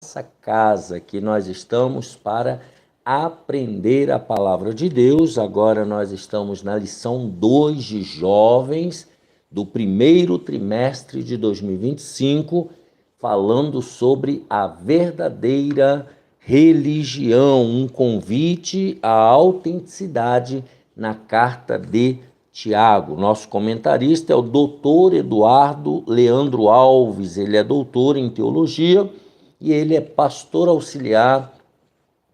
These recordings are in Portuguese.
nossa casa, que nós estamos para aprender a palavra de Deus. Agora nós estamos na lição 2 de jovens do primeiro trimestre de 2025, falando sobre a verdadeira religião, um convite à autenticidade na carta de Tiago. Nosso comentarista é o doutor Eduardo Leandro Alves. Ele é doutor em teologia e ele é pastor auxiliar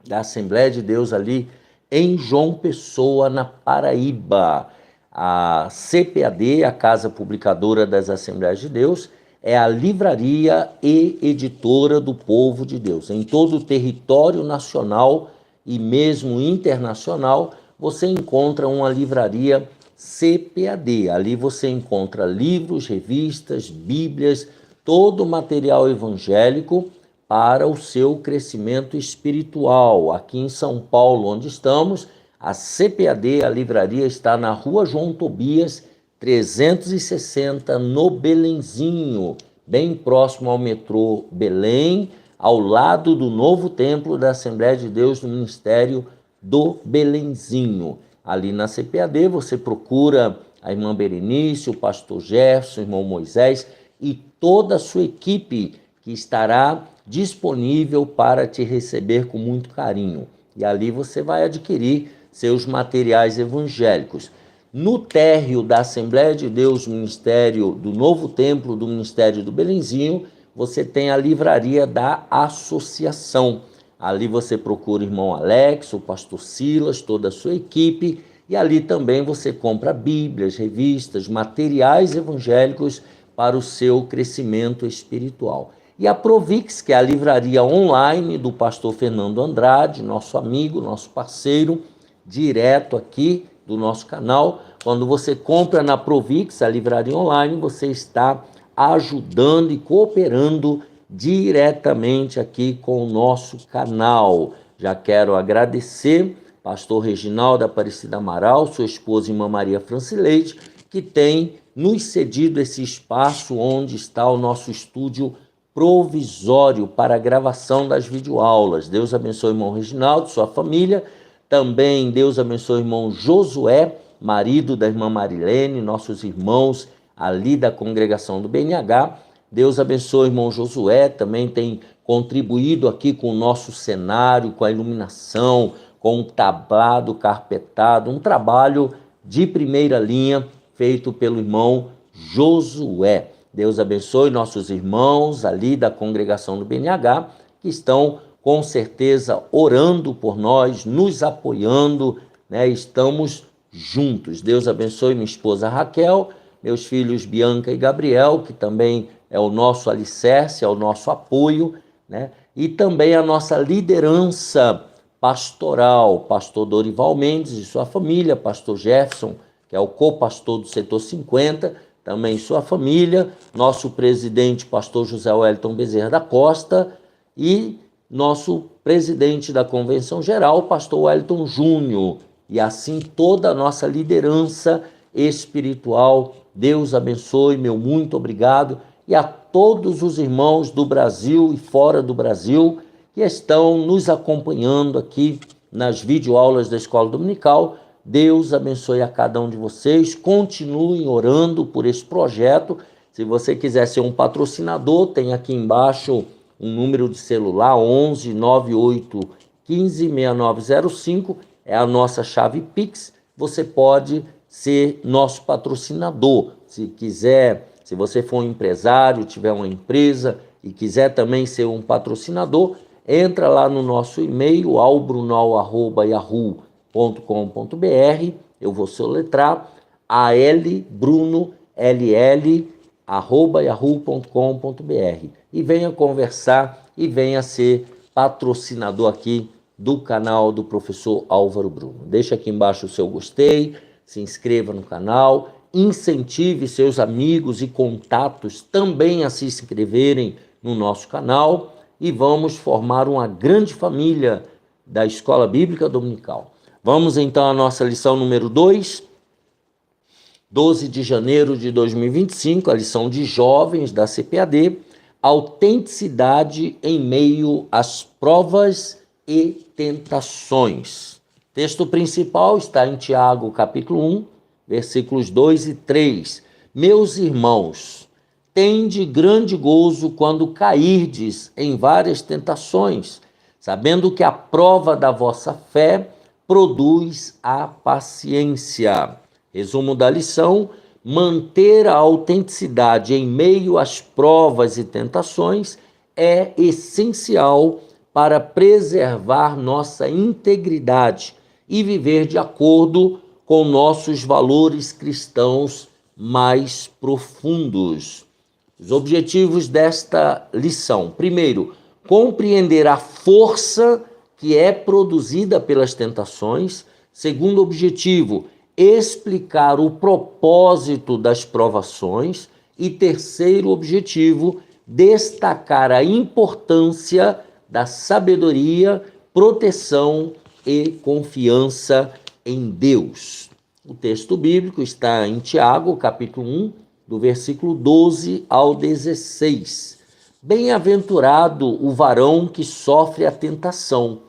da Assembleia de Deus ali em João Pessoa, na Paraíba. A CPAD, a Casa Publicadora das Assembleias de Deus, é a livraria e editora do povo de Deus. Em todo o território nacional e mesmo internacional, você encontra uma livraria CPAD. Ali você encontra livros, revistas, bíblias, todo o material evangélico para o seu crescimento espiritual. Aqui em São Paulo, onde estamos, a CPAD, a livraria, está na Rua João Tobias, 360, no Belenzinho, bem próximo ao metrô Belém, ao lado do novo templo da Assembleia de Deus do Ministério do Belenzinho. Ali na CPAD você procura a irmã Berenice, o pastor Jefferson, o irmão Moisés e toda a sua equipe que estará disponível para te receber com muito carinho. E ali você vai adquirir seus materiais evangélicos. No térreo da Assembleia de Deus, Ministério do Novo Templo do Ministério do Belenzinho, você tem a livraria da Associação. Ali você procura o irmão Alex, o pastor Silas, toda a sua equipe, e ali também você compra bíblias, revistas, materiais evangélicos para o seu crescimento espiritual. E a Provix, que é a livraria online do pastor Fernando Andrade, nosso amigo, nosso parceiro, direto aqui do nosso canal. Quando você compra na Provix, a livraria online, você está ajudando e cooperando diretamente aqui com o nosso canal. Já quero agradecer pastor Reginaldo Aparecida Amaral, sua esposa irmã Maria Francileide, que tem nos cedido esse espaço onde está o nosso estúdio provisório para a gravação das videoaulas. Deus abençoe o irmão Reginaldo, sua família. Também Deus abençoe o irmão Josué, marido da irmã Marilene, nossos irmãos ali da congregação do BNH. Deus abençoe o irmão Josué, também tem contribuído aqui com o nosso cenário, com a iluminação, com o tablado, carpetado, um trabalho de primeira linha feito pelo irmão Josué. Deus abençoe nossos irmãos ali da congregação do BNH, que estão com certeza orando por nós, nos apoiando, né? Estamos juntos. Deus abençoe minha esposa Raquel, meus filhos Bianca e Gabriel, que também é o nosso alicerce, é o nosso apoio, né? E também a nossa liderança pastoral, pastor Dorival Mendes e sua família, pastor Jefferson, que é o co-pastor do setor 50, também sua família, nosso presidente, pastor José Wellington Bezerra da Costa, e nosso presidente da Convenção Geral, pastor Wellington Júnior, e assim toda a nossa liderança espiritual. Deus abençoe, meu muito obrigado, e a todos os irmãos do Brasil e fora do Brasil que estão nos acompanhando aqui nas videoaulas da Escola Dominical. Deus abençoe a cada um de vocês, continuem orando por esse projeto. Se você quiser ser um patrocinador, tem aqui embaixo um número de celular, 11 98 15 6905, é a nossa chave Pix. Você pode ser nosso patrocinador. Se quiser, se você for um empresário, tiver uma empresa e quiser também ser um patrocinador, entra lá no nosso e-mail, albrunol@yahoo.com.br, eu vou soletrar, albrunolll@yahoo.com.br, e venha conversar e venha ser patrocinador aqui do canal do professor Álvaro Bruno. Deixa aqui embaixo o seu gostei, se inscreva no canal, incentive seus amigos e contatos também a se inscreverem no nosso canal, e vamos formar uma grande família da Escola Bíblica Dominical. Vamos então à nossa lição número 2, 12 de janeiro de 2025, a lição de jovens da CPAD, autenticidade em meio às provas e tentações. O texto principal está em Tiago, capítulo 1, versículos 2 e 3. Meus irmãos, tende grande gozo quando cairdes em várias tentações, sabendo que a prova da vossa fé produz a paciência. Resumo da lição: manter a autenticidade em meio às provas e tentações é essencial para preservar nossa integridade e viver de acordo com nossos valores cristãos mais profundos. Os objetivos desta lição: primeiro, compreender a força que é produzida pelas tentações. Segundo objetivo, explicar o propósito das provações. E terceiro objetivo, destacar a importância da sabedoria, proteção e confiança em Deus. O texto bíblico está em Tiago, capítulo 1, do versículo 12 ao 16. Bem-aventurado o varão que sofre a tentação,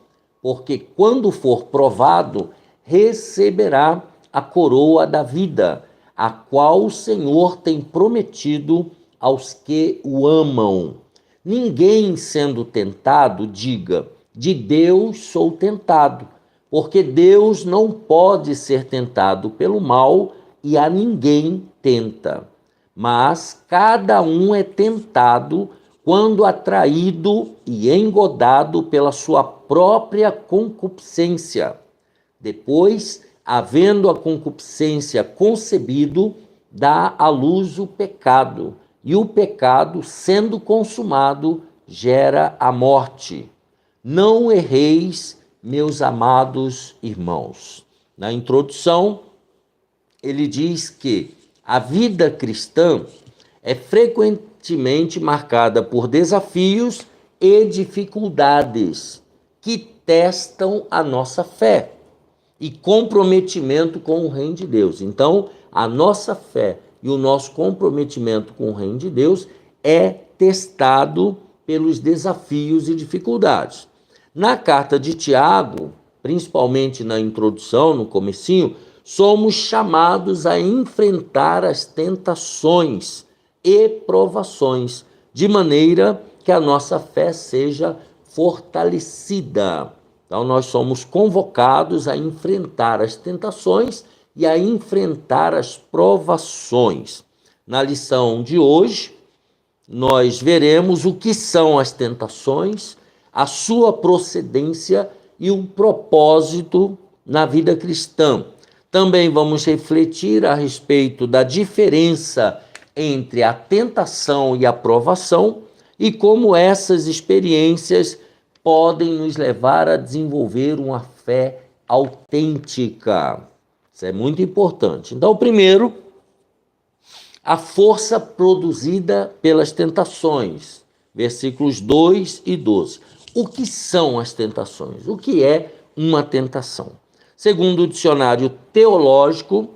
porque quando for provado, receberá a coroa da vida, a qual o Senhor tem prometido aos que o amam. Ninguém sendo tentado diga: de Deus sou tentado, porque Deus não pode ser tentado pelo mal e a ninguém tenta. Mas cada um é tentado quando atraído e engodado pela sua própria concupiscência. Depois, havendo a concupiscência concebido, dá à luz o pecado, e o pecado, sendo consumado, gera a morte. Não erreis, meus amados irmãos. Na introdução, ele diz que a vida cristã é frequentemente marcada por desafios e dificuldades que testam a nossa fé e comprometimento com o reino de Deus. Então, a nossa fé e o nosso comprometimento com o reino de Deus é testado pelos desafios e dificuldades. Na carta de Tiago, principalmente na introdução, no comecinho, somos chamados a enfrentar as tentações e provações, de maneira que a nossa fé seja fortalecida. Então, nós somos convocados a enfrentar as tentações e a enfrentar as provações. Na lição de hoje, nós veremos o que são as tentações, a sua procedência e o propósito na vida cristã. Também vamos refletir a respeito da diferença entre a tentação e a provação e como essas experiências podem nos levar a desenvolver uma fé autêntica. Isso é muito importante. Então, primeiro, a força produzida pelas tentações. Versículos 2 e 12. O que são as tentações? O que é uma tentação? Segundo o dicionário teológico,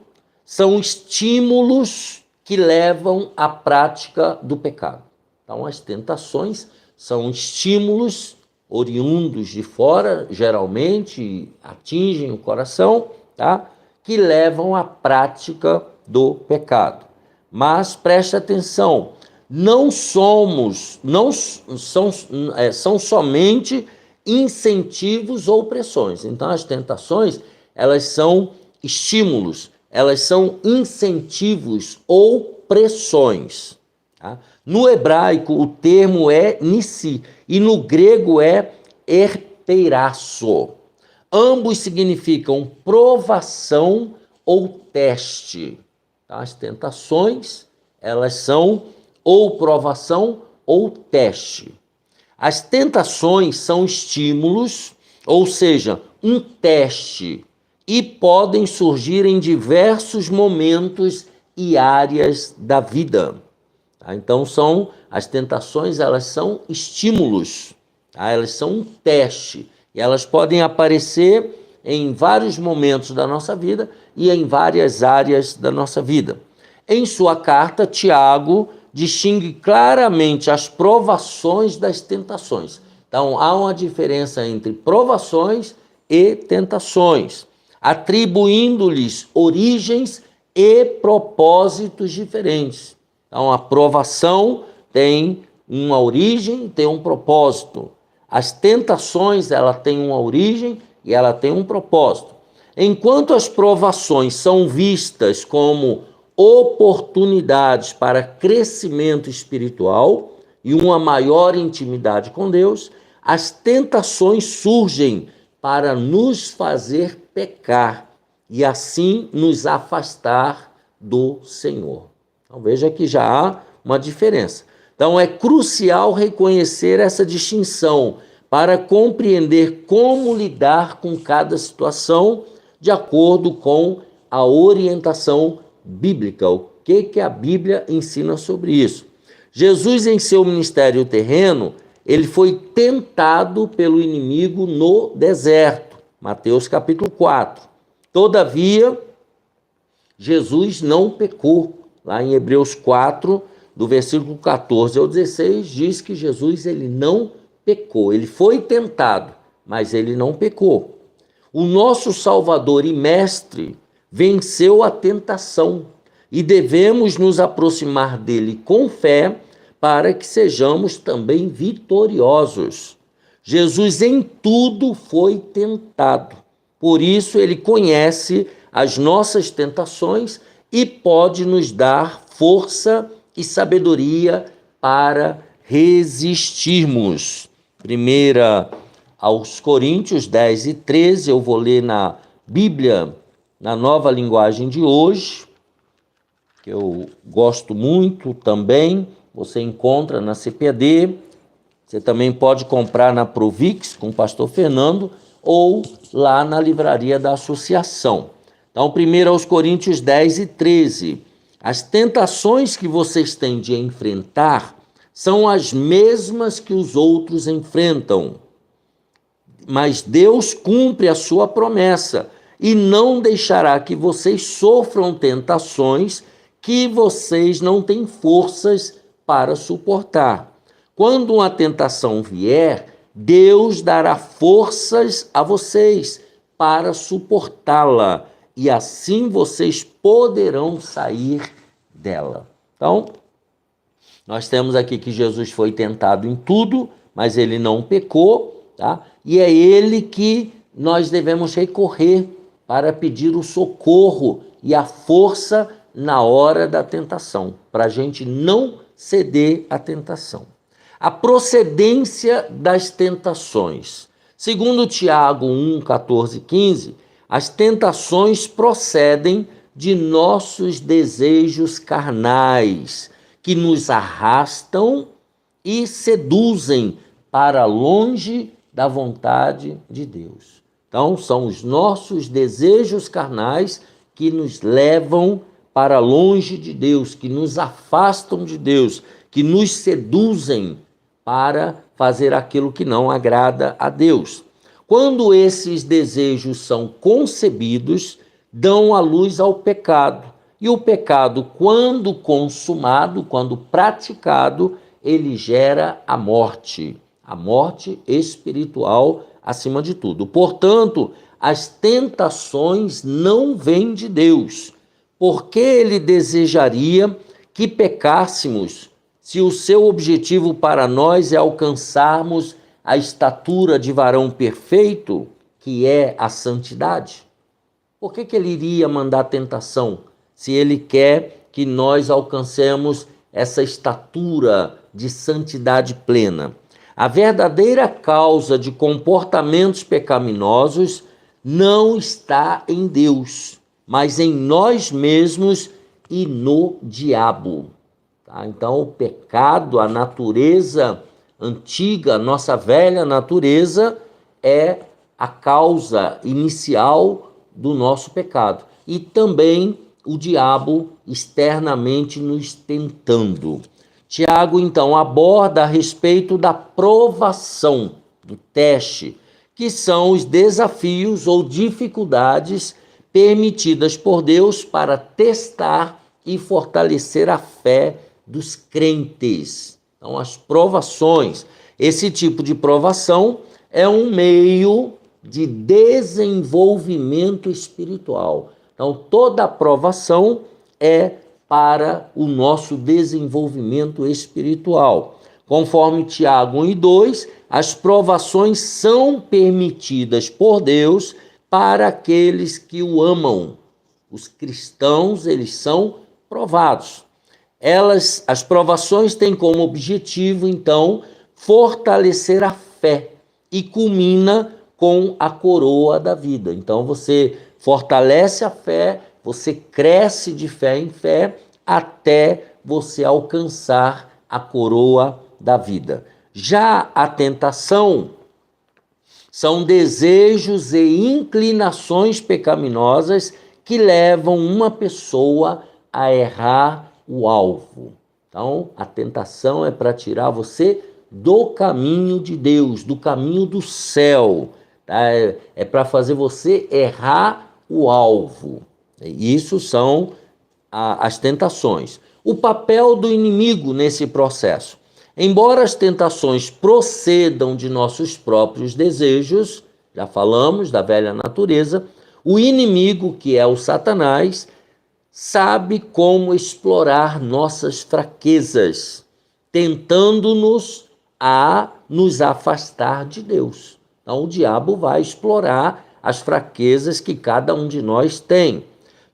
são estímulos que levam à prática do pecado. Então, as tentações são estímulos oriundos de fora, geralmente atingem o coração, tá? Que levam à prática do pecado. Mas preste atenção, são somente incentivos ou pressões. Então, as tentações, elas são estímulos, elas são incentivos ou pressões. Tá? No hebraico, o termo é nissi, e no grego é erpeirasso. Ambos significam provação ou teste. As tentações, elas são ou provação ou teste. As tentações são estímulos, ou seja, um teste, e podem surgir em diversos momentos e áreas da vida. Então, as tentações, elas são estímulos, elas são um teste, e elas podem aparecer em vários momentos da nossa vida e em várias áreas da nossa vida. Em sua carta, Tiago distingue claramente as provações das tentações. Então, há uma diferença entre provações e tentações, atribuindo-lhes origens e propósitos diferentes. Então, a provação tem uma origem, tem um propósito. As tentações, ela tem uma origem e ela tem um propósito. Enquanto as provações são vistas como oportunidades para crescimento espiritual e uma maior intimidade com Deus, as tentações surgem para nos fazer pecar e assim nos afastar do Senhor. Então veja que já há uma diferença. Então é crucial reconhecer essa distinção para compreender como lidar com cada situação de acordo com a orientação bíblica. O que a Bíblia ensina sobre isso? Jesus, em seu ministério terreno, ele foi tentado pelo inimigo no deserto. Mateus capítulo 4. Todavia, Jesus não pecou. Lá em Hebreus 4, do versículo 14 ao 16, diz que Jesus ele não pecou. Ele foi tentado, mas ele não pecou. O nosso Salvador e Mestre venceu a tentação e devemos nos aproximar dele com fé para que sejamos também vitoriosos. Jesus em tudo foi tentado, por isso ele conhece as nossas tentações e pode nos dar força e sabedoria para resistirmos. 1 aos Coríntios 10 e 13, eu vou ler na Bíblia, na Nova Linguagem de hoje, que eu gosto muito também. Você encontra na CPD, você também pode comprar na Provix com o pastor Fernando ou lá na livraria da associação. Então, 1 aos Coríntios 10 e 13. As tentações que vocês têm de enfrentar são as mesmas que os outros enfrentam. Mas Deus cumpre a sua promessa e não deixará que vocês sofram tentações que vocês não têm forças para suportar. Quando uma tentação vier, Deus dará forças a vocês para suportá-la e assim vocês poderão sair dela. Então, nós temos aqui que Jesus foi tentado em tudo, mas ele não pecou, tá? E é ele que nós devemos recorrer para pedir o socorro e a força na hora da tentação, para a gente não ceder à tentação. A procedência das tentações. Segundo Tiago 1, 14 e 15, as tentações procedem de nossos desejos carnais, que nos arrastam e seduzem para longe da vontade de Deus. Então, são os nossos desejos carnais que nos levam para longe de Deus, que nos afastam de Deus, que nos seduzem para fazer aquilo que não agrada a Deus. Quando esses desejos são concebidos, dão a luz ao pecado. E o pecado, quando consumado, quando praticado, ele gera a morte espiritual acima de tudo. Portanto, as tentações não vêm de Deus. Porque ele desejaria que pecássemos, se o seu objetivo para nós é alcançarmos a estatura de varão perfeito, que é a santidade? Por que ele iria mandar tentação, se ele quer que nós alcancemos essa estatura de santidade plena? A verdadeira causa de comportamentos pecaminosos não está em Deus, mas em nós mesmos e no diabo. Tá? Então, o pecado, a natureza antiga, a nossa velha natureza, é a causa inicial do nosso pecado. E também o diabo externamente nos tentando. Tiago, então, aborda a respeito da provação, do teste, que são os desafios ou dificuldades permitidas por Deus para testar e fortalecer a fé dos crentes. Então, as provações, esse tipo de provação é um meio de desenvolvimento espiritual. Então, toda provação é para o nosso desenvolvimento espiritual. Conforme Tiago 1:2, as provações são permitidas por Deus para aqueles que o amam. Os cristãos, eles são provados. As provações têm como objetivo, então, fortalecer a fé e culmina com a coroa da vida. Então, você fortalece a fé, você cresce de fé em fé até você alcançar a coroa da vida. Já a tentação são desejos e inclinações pecaminosas que levam uma pessoa a errar o alvo. Então, a tentação é para tirar você do caminho de Deus, do caminho do céu. Tá? É para fazer você errar o alvo. Isso são as tentações. O papel do inimigo nesse processo. Embora as tentações procedam de nossos próprios desejos, já falamos da velha natureza, o inimigo, que é o Satanás, sabe como explorar nossas fraquezas, tentando-nos a nos afastar de Deus. Então, o diabo vai explorar as fraquezas que cada um de nós tem.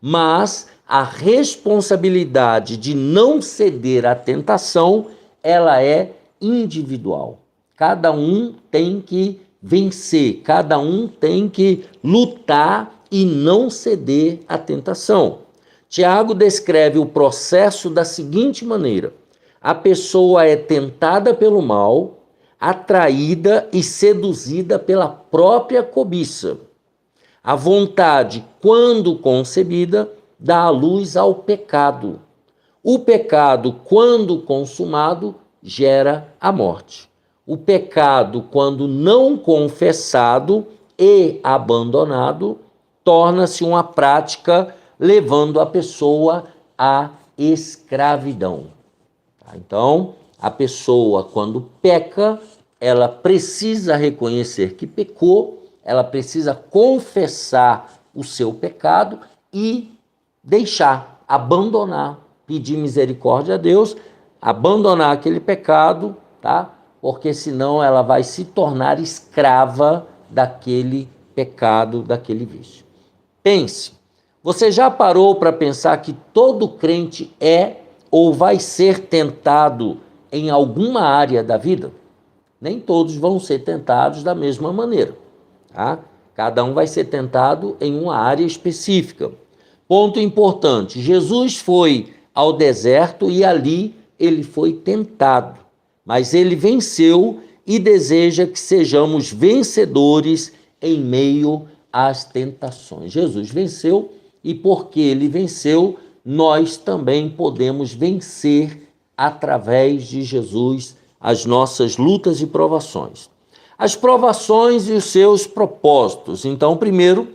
Mas a responsabilidade de não ceder à tentação, ela é individual. Cada um tem que vencer, cada um tem que lutar e não ceder à tentação. Tiago descreve o processo da seguinte maneira: a pessoa é tentada pelo mal, atraída e seduzida pela própria cobiça. A vontade, quando concebida, dá à luz ao pecado. O pecado, quando consumado, gera a morte. O pecado, quando não confessado e abandonado, torna-se uma prática, levando a pessoa à escravidão. Então, a pessoa, quando peca, ela precisa reconhecer que pecou, ela precisa confessar o seu pecado e deixar, abandonar, pedir misericórdia a Deus, abandonar aquele pecado, tá? Porque senão ela vai se tornar escrava daquele pecado, daquele vício. Pense, você já parou para pensar que todo crente é ou vai ser tentado em alguma área da vida? Nem todos vão ser tentados da mesma maneira, tá? Cada um vai ser tentado em uma área específica. Ponto importante, Jesus foi ao deserto e ali ele foi tentado, mas ele venceu e deseja que sejamos vencedores em meio às tentações. Jesus venceu e porque ele venceu, nós também podemos vencer através de Jesus as nossas lutas e provações. As provações e os seus propósitos. Então, primeiro,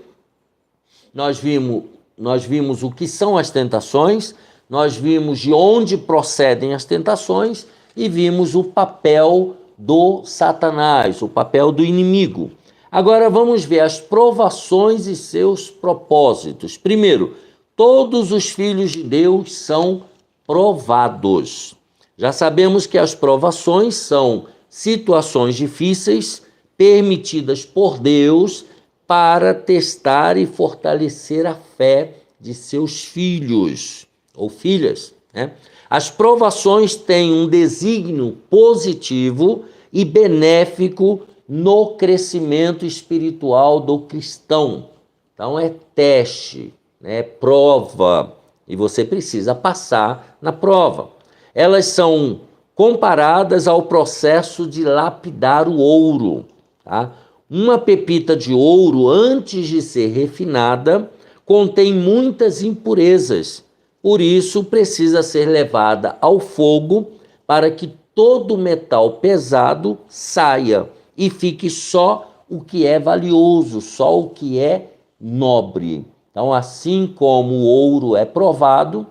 nós vimos o que são as tentações, nós vimos de onde procedem as tentações e vimos o papel do Satanás, o papel do inimigo. Agora vamos ver as provações e seus propósitos. Primeiro, todos os filhos de Deus são provados. Já sabemos que as provações são situações difíceis permitidas por Deus para testar e fortalecer a fé de seus filhos ou filhas, né? As provações têm um desígnio positivo e benéfico no crescimento espiritual do cristão. Então é teste, né? Prova, e você precisa passar na prova. Elas são comparadas ao processo de lapidar o ouro, tá? Uma pepita de ouro, antes de ser refinada, contém muitas impurezas. Por isso, precisa ser levada ao fogo para que todo o metal pesado saia e fique só o que é valioso, só o que é nobre. Então, assim como o ouro é provado,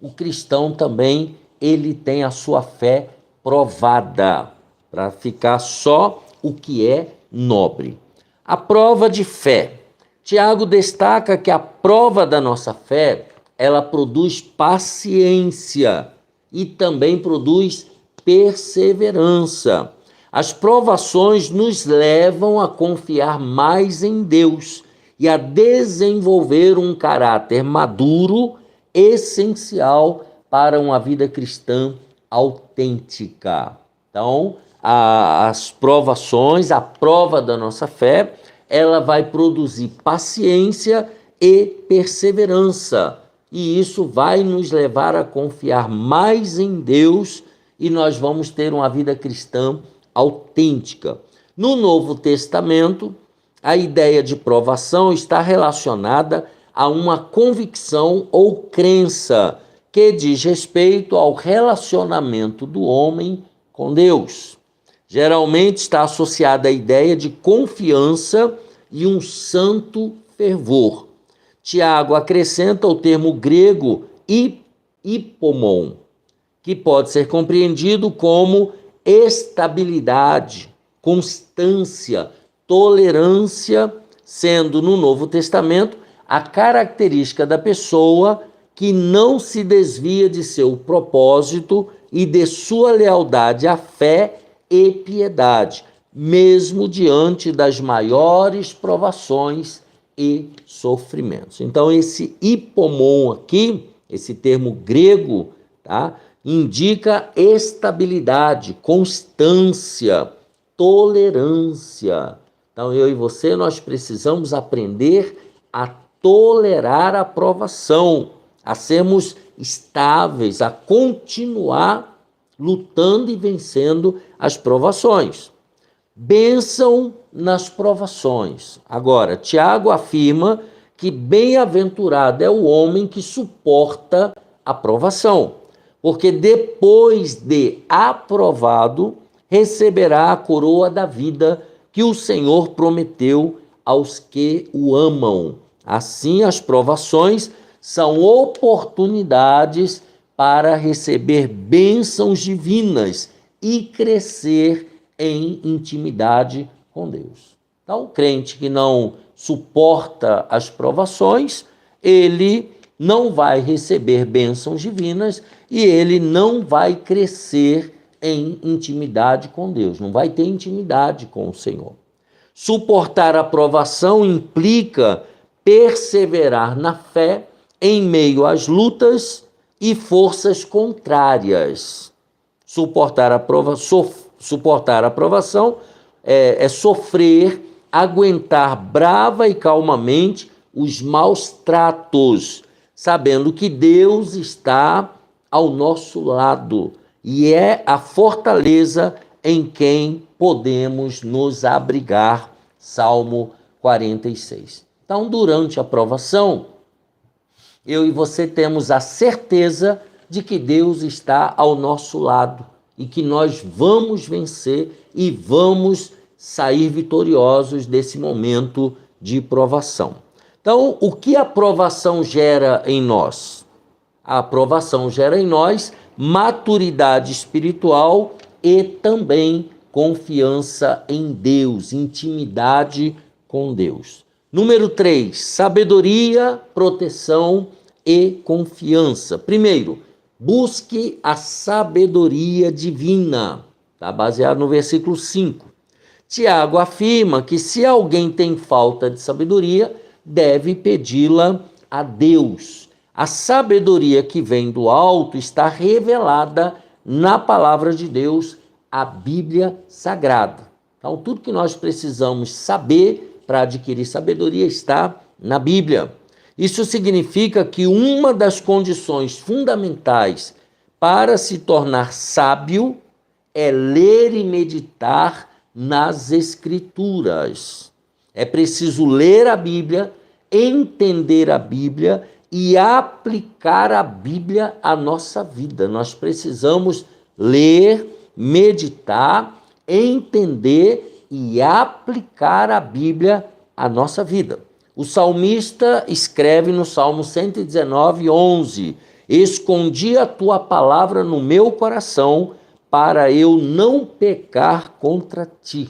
o cristão também ele tem a sua fé provada, para ficar só o que é nobre. A prova de fé. Tiago destaca que a prova da nossa fé, ela produz paciência e também produz perseverança. As provações nos levam a confiar mais em Deus e a desenvolver um caráter maduro, essencial para uma vida cristã autêntica. Então, as provações, a prova da nossa fé, ela vai produzir paciência e perseverança. E isso vai nos levar a confiar mais em Deus e nós vamos ter uma vida cristã autêntica. No Novo Testamento, a ideia de provação está relacionada a uma convicção ou crença que diz respeito ao relacionamento do homem com Deus. Geralmente está associada à ideia de confiança e um santo fervor. Tiago acrescenta o termo grego hipomon, que pode ser compreendido como estabilidade, constância, tolerância, sendo no Novo Testamento a característica da pessoa que não se desvia de seu propósito e de sua lealdade à fé e piedade, mesmo diante das maiores provações e sofrimentos. Então, esse hipomon aqui, esse termo grego, tá, indica estabilidade, constância, tolerância. Então, eu e você, nós precisamos aprender a tolerar a provação, a sermos estáveis, a continuar lutando e vencendo as provações. Bênção nas provações. Agora, Tiago afirma que bem-aventurado é o homem que suporta a provação, porque depois de aprovado, receberá a coroa da vida que o Senhor prometeu aos que o amam. Assim, as provações são oportunidades para receber bênçãos divinas e crescer em intimidade com Deus. Então, o crente que não suporta as provações, ele não vai receber bênçãos divinas e ele não vai crescer em intimidade com Deus, não vai ter intimidade com o Senhor. Suportar a provação implica perseverar na fé em meio às lutas e forças contrárias. Suportar a provação é sofrer, aguentar brava e calmamente os maus tratos, sabendo que Deus está ao nosso lado e é a fortaleza em quem podemos nos abrigar. Salmo 46. Então, durante a provação, eu e você temos a certeza de que Deus está ao nosso lado e que nós vamos vencer e vamos sair vitoriosos desse momento de provação. Então, o que a provação gera em nós? A provação gera em nós maturidade espiritual e também confiança em Deus, intimidade com Deus. Número 3, sabedoria, proteção e confiança. Primeiro, busque a sabedoria divina. Está baseado no versículo 5. Tiago afirma que se alguém tem falta de sabedoria, deve pedi-la a Deus. A sabedoria que vem do alto está revelada na palavra de Deus, a Bíblia Sagrada. Então, tudo que nós precisamos saber para adquirir sabedoria está na Bíblia. Isso significa que uma das condições fundamentais para se tornar sábio é ler e meditar nas Escrituras. É preciso ler a Bíblia, entender a Bíblia e aplicar a Bíblia à nossa vida. Nós precisamos ler, meditar, entender e aplicar a Bíblia à nossa vida. O salmista escreve no Salmo 119, 11: Escondi a tua palavra no meu coração para eu não pecar contra ti.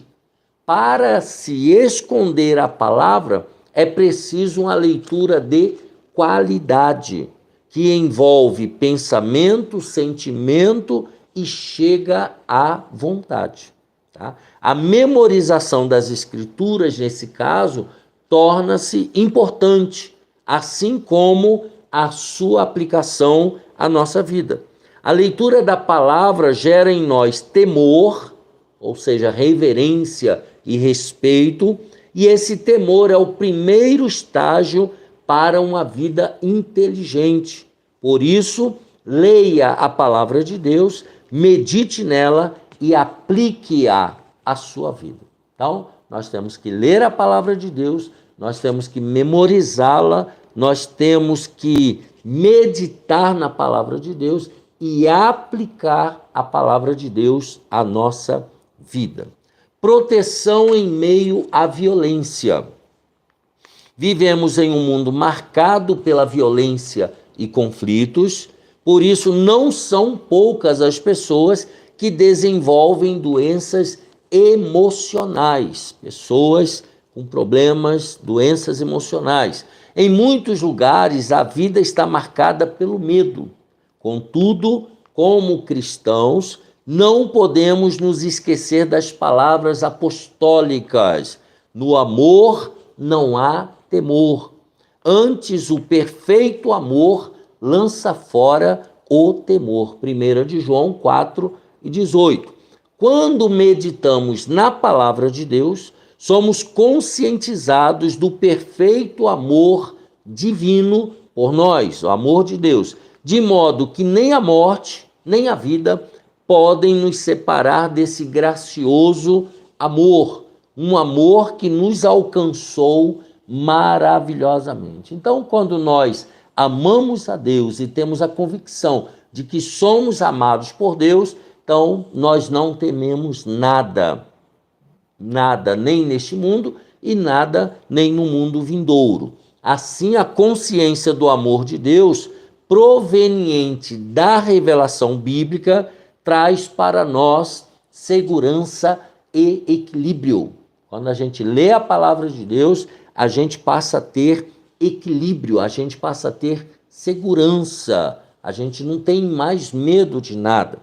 Para se esconder a palavra, é preciso uma leitura de qualidade, que envolve pensamento, sentimento e chega à vontade. Tá? A memorização das escrituras, nesse caso, torna-se importante, assim como a sua aplicação à nossa vida. A leitura da palavra gera em nós temor, ou seja, reverência e respeito, e esse temor é o primeiro estágio para uma vida inteligente. Por isso, leia a palavra de Deus, medite nela e aplique-a à sua vida. Então, nós temos que ler a palavra de Deus, nós temos que memorizá-la, nós temos que meditar na palavra de Deus e aplicar a palavra de Deus à nossa vida. Proteção em meio à violência. Vivemos em um mundo marcado pela violência e conflitos, por isso não são poucas as pessoas que desenvolvem doenças emocionais, pessoas com problemas, doenças emocionais. Em muitos lugares, a vida está marcada pelo medo. Contudo, como cristãos, não podemos nos esquecer das palavras apostólicas. No amor não há temor. Antes, o perfeito amor lança fora o temor. 1 de João 4:18. Quando meditamos na palavra de Deus, somos conscientizados do perfeito amor divino por nós, o amor de Deus, de modo que nem a morte, nem a vida podem nos separar desse gracioso amor, um amor que nos alcançou maravilhosamente. Então, quando nós amamos a Deus e temos a convicção de que somos amados por Deus, então nós não tememos nada, nem neste mundo e nada nem no mundo vindouro. Assim, a consciência do amor de Deus, proveniente da revelação bíblica, traz para nós segurança e equilíbrio. Quando a gente lê a palavra de Deus, a gente passa a ter equilíbrio, a gente passa a ter segurança, a gente não tem mais medo de nada.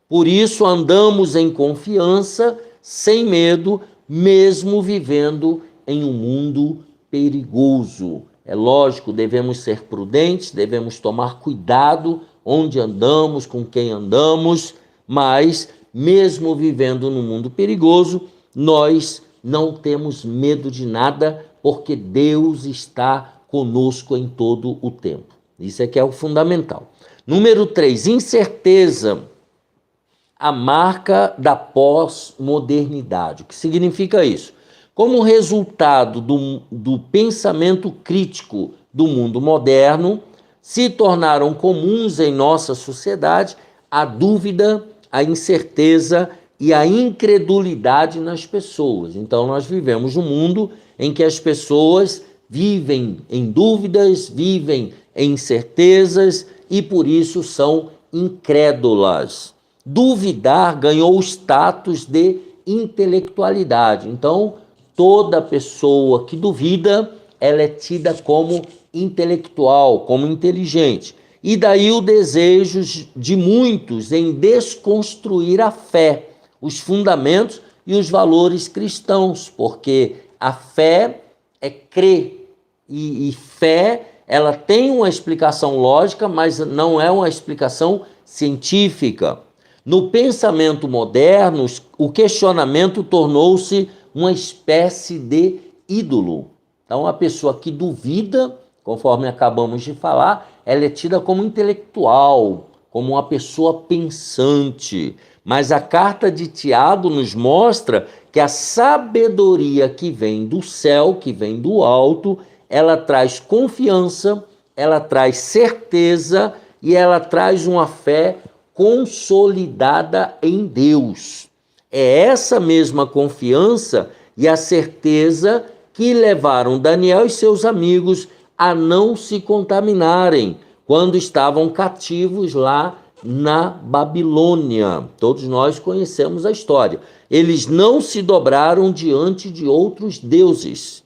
Por isso andamos em confiança, sem medo, mesmo vivendo em um mundo perigoso. É lógico, devemos ser prudentes, devemos tomar cuidado onde andamos, com quem andamos, mas mesmo vivendo num mundo perigoso, nós não temos medo de nada, porque Deus está conosco em todo o tempo. Isso é que é o fundamental. Número 3, incerteza. A marca da pós-modernidade. O que significa isso? Como resultado do pensamento crítico do mundo moderno, se tornaram comuns em nossa sociedade a dúvida, a incerteza e a incredulidade nas pessoas. Então, nós vivemos num mundo em que as pessoas vivem em dúvidas, vivem em incertezas e, por isso, são incrédulas. Duvidar ganhou o status de intelectualidade. Então, toda pessoa que duvida, ela é tida como intelectual, como inteligente. E daí o desejo de muitos em desconstruir a fé, os fundamentos e os valores cristãos, porque a fé é crer, e fé, ela tem uma explicação lógica, mas não é uma explicação científica. No pensamento moderno, o questionamento tornou-se uma espécie de ídolo. Então, a pessoa que duvida, conforme acabamos de falar, ela é tida como intelectual, como uma pessoa pensante. Mas a carta de Tiago nos mostra que a sabedoria que vem do céu, que vem do alto, ela traz confiança, ela traz certeza e ela traz uma fé consolidada em Deus. É essa mesma confiança e a certeza que levaram Daniel e seus amigos a não se contaminarem, quando estavam cativos lá na Babilônia. Todos nós conhecemos a história. Eles não se dobraram diante de outros deuses.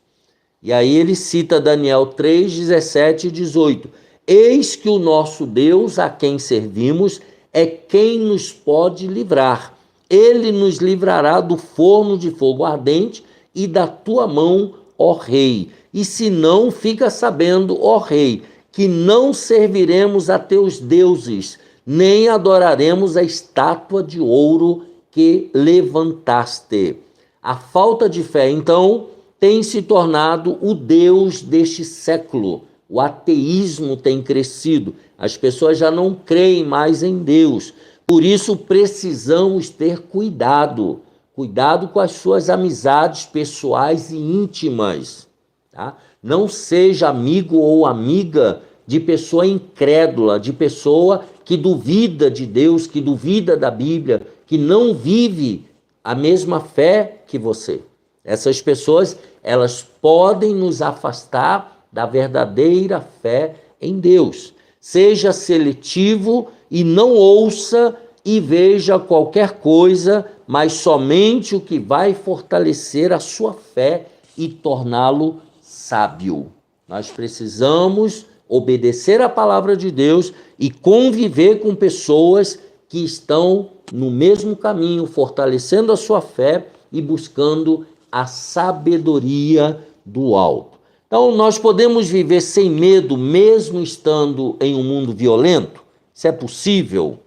E aí ele cita Daniel 3, 17 e 18. Eis que o nosso Deus, a quem servimos, é quem nos pode livrar. Ele nos livrará do forno de fogo ardente e da tua mão, ó rei. E se não, fica sabendo, ó rei, que não serviremos a teus deuses, nem adoraremos a estátua de ouro que levantaste. A falta de fé, então, tem se tornado o Deus deste século. O ateísmo tem crescido. As pessoas já não creem mais em Deus. Por isso precisamos ter cuidado. Cuidado com as suas amizades pessoais e íntimas. Tá? Não seja amigo ou amiga de pessoa incrédula, de pessoa que duvida de Deus, que duvida da Bíblia, que não vive a mesma fé que você. Essas pessoas, elas podem nos afastar da verdadeira fé em Deus. Seja seletivo e não ouça e veja qualquer coisa, mas somente o que vai fortalecer a sua fé e torná-lo sábio. Nós precisamos obedecer à palavra de Deus e conviver com pessoas que estão no mesmo caminho, fortalecendo a sua fé e buscando a sabedoria do alto. Então, nós podemos viver sem medo, mesmo estando em um mundo violento? Isso é possível?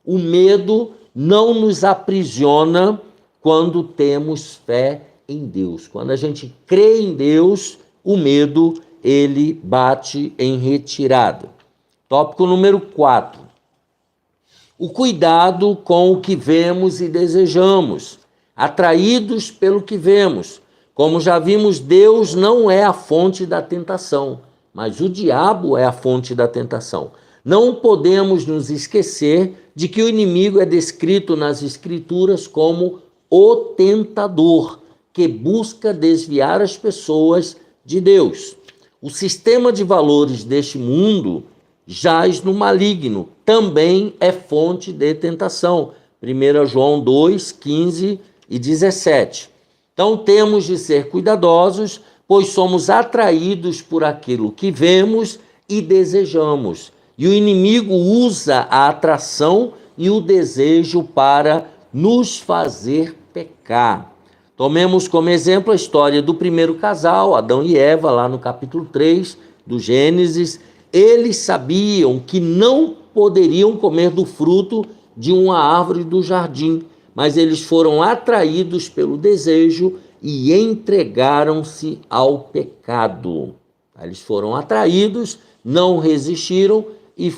O medo não nos aprisiona quando temos fé em Deus. Quando a gente crê em Deus, o medo, ele bate em retirada. Tópico número 4. O cuidado com o que vemos e desejamos, atraídos pelo que vemos. Como já vimos, Deus não é a fonte da tentação, mas o diabo é a fonte da tentação. Não podemos nos esquecer de que o inimigo é descrito nas Escrituras como o tentador, que busca desviar as pessoas de Deus. O sistema de valores deste mundo jaz no maligno, também é fonte de tentação. 1 João 2, 15 e 17. Então temos de ser cuidadosos, pois somos atraídos por aquilo que vemos e desejamos. E o inimigo usa a atração e o desejo para nos fazer pecar. Tomemos como exemplo a história do primeiro casal, Adão e Eva, lá no capítulo 3 do Gênesis. Eles sabiam que não poderiam comer do fruto de uma árvore do jardim, mas eles foram atraídos pelo desejo e entregaram-se ao pecado. Eles foram atraídos, não resistiram e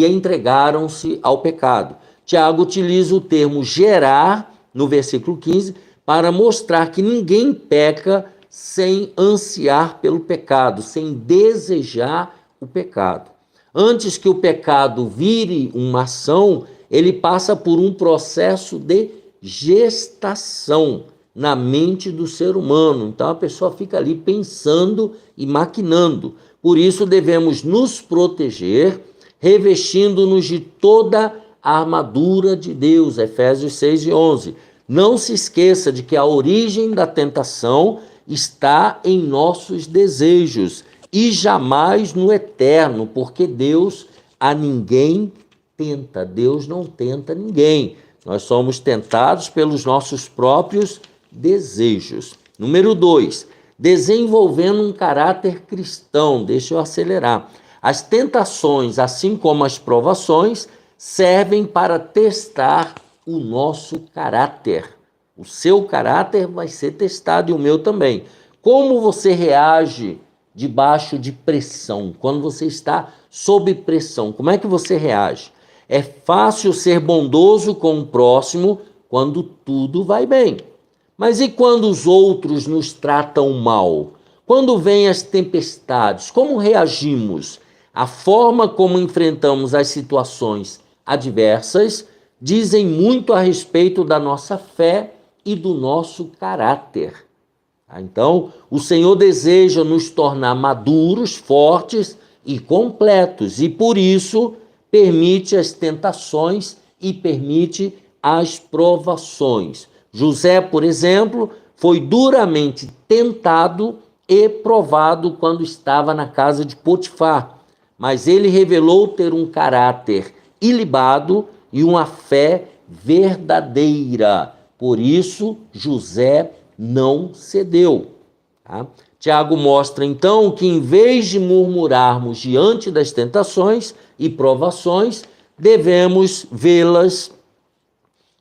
entregaram-se ao pecado. Tiago utiliza o termo gerar, no versículo 15, para mostrar que ninguém peca sem ansiar pelo pecado, sem desejar o pecado. Antes que o pecado vire uma ação, ele passa por um processo de gestação na mente do ser humano. Então a pessoa fica ali pensando e maquinando. Por isso devemos nos proteger, revestindo-nos de toda a armadura de Deus. Efésios 6 e 11. Não se esqueça de que a origem da tentação está em nossos desejos e jamais no eterno, porque Deus a ninguém tenta. Deus não tenta ninguém. Nós somos tentados pelos nossos próprios desejos. Número 2, desenvolvendo um caráter cristão. Deixa eu acelerar. As tentações, assim como as provações, servem para testar o nosso caráter. O seu caráter vai ser testado e o meu também. Como você reage debaixo de pressão? Quando você está sob pressão, como é que você reage? É fácil ser bondoso com o próximo quando tudo vai bem. Mas e quando os outros nos tratam mal? Quando vêm as tempestades, como reagimos? A forma como enfrentamos as situações adversas dizem muito a respeito da nossa fé e do nosso caráter. Então, o Senhor deseja nos tornar maduros, fortes e completos, e por isso permite as tentações e permite as provações. José, por exemplo, foi duramente tentado e provado quando estava na casa de Potifar, mas ele revelou ter um caráter ilibado e uma fé verdadeira. Por isso, José não cedeu. Tá? Tiago mostra, então, que em vez de murmurarmos diante das tentações e provações, devemos vê-las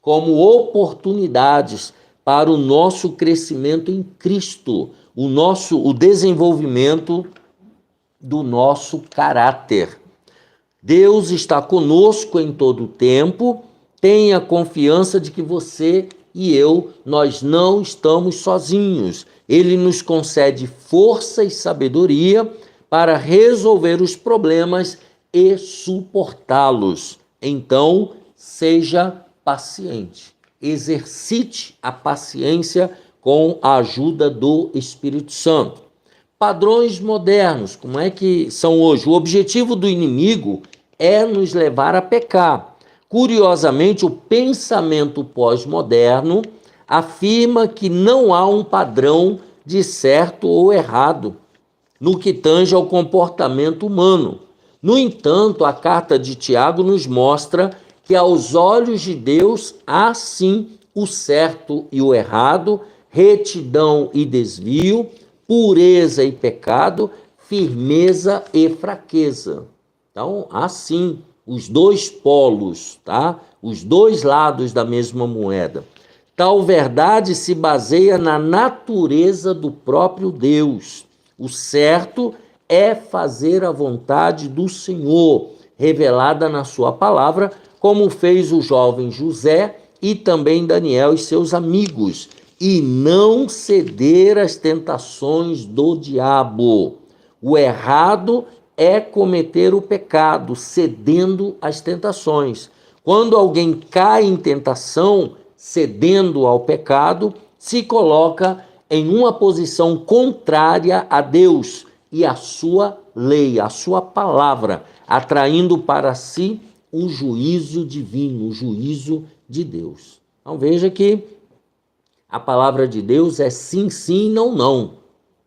como oportunidades para o nosso crescimento em Cristo, o desenvolvimento do nosso caráter. Deus está conosco em todo o tempo. Tenha confiança de que você e eu, nós não estamos sozinhos. Ele nos concede força e sabedoria para resolver os problemas e suportá-los. Então, seja paciente. Exercite a paciência com a ajuda do Espírito Santo. Padrões modernos, como é que são hoje? O objetivo do inimigo é nos levar a pecar. Curiosamente, o pensamento pós-moderno afirma que não há um padrão de certo ou errado no que tange ao comportamento humano. No entanto, a carta de Tiago nos mostra que aos olhos de Deus há sim o certo e o errado, retidão e desvio, pureza e pecado, firmeza e fraqueza. Então, há sim os dois polos, tá? Os dois lados da mesma moeda. Tal verdade se baseia na natureza do próprio Deus. O certo é fazer a vontade do Senhor, revelada na sua palavra, como fez o jovem José e também Daniel e seus amigos, e não ceder às tentações do diabo. O errado é cometer o pecado, cedendo às tentações. Quando alguém cai em tentação, cedendo ao pecado, se coloca em uma posição contrária a Deus e a sua lei, a sua palavra, atraindo para si o juízo divino, o juízo de Deus. Então veja que a palavra de Deus é sim, sim, não, não.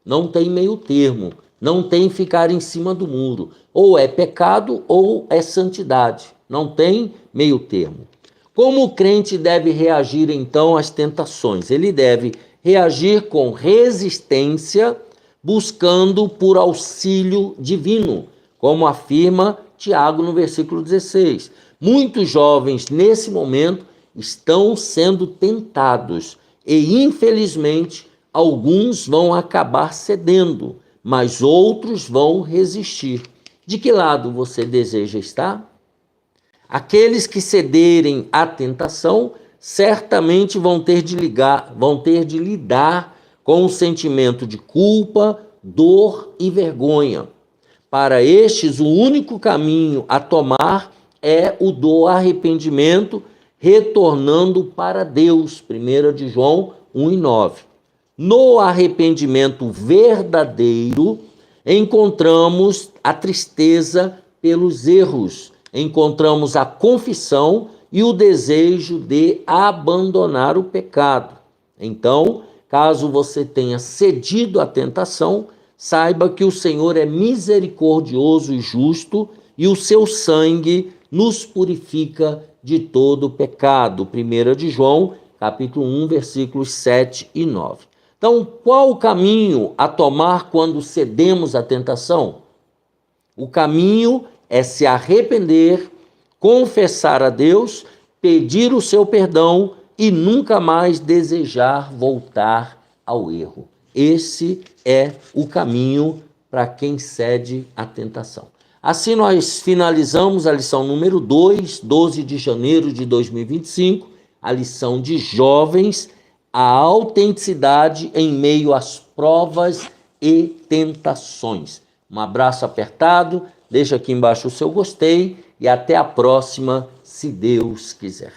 Não tem meio termo, não tem ficar em cima do muro. Ou é pecado ou é santidade. Não tem meio termo. Como o crente deve reagir então às tentações? Ele deve reagir com resistência, buscando por auxílio divino, como afirma Tiago no versículo 16. Muitos jovens nesse momento estão sendo tentados e, infelizmente, alguns vão acabar cedendo, mas outros vão resistir. De que lado você deseja estar? Aqueles que cederem à tentação certamente vão ter de lidar com o sentimento de culpa, dor e vergonha. Para estes, o único caminho a tomar é o do arrependimento, retornando para Deus. 1 de João 1:9. No arrependimento verdadeiro, encontramos a tristeza pelos erros, encontramos a confissão e o desejo de abandonar o pecado. Então, caso você tenha cedido à tentação, saiba que o Senhor é misericordioso e justo e o seu sangue nos purifica de todo pecado. 1 de João, capítulo 1, versículos 7 e 9. Então, qual o caminho a tomar quando cedemos à tentação? O caminho é se arrepender, confessar a Deus, pedir o seu perdão e nunca mais desejar voltar ao erro. Esse é o caminho para quem cede à tentação. Assim nós finalizamos a lição número 2, 12 de janeiro de 2025, a lição de jovens, a autenticidade em meio às provas e tentações. Um abraço apertado, deixa aqui embaixo o seu gostei e até a próxima, se Deus quiser.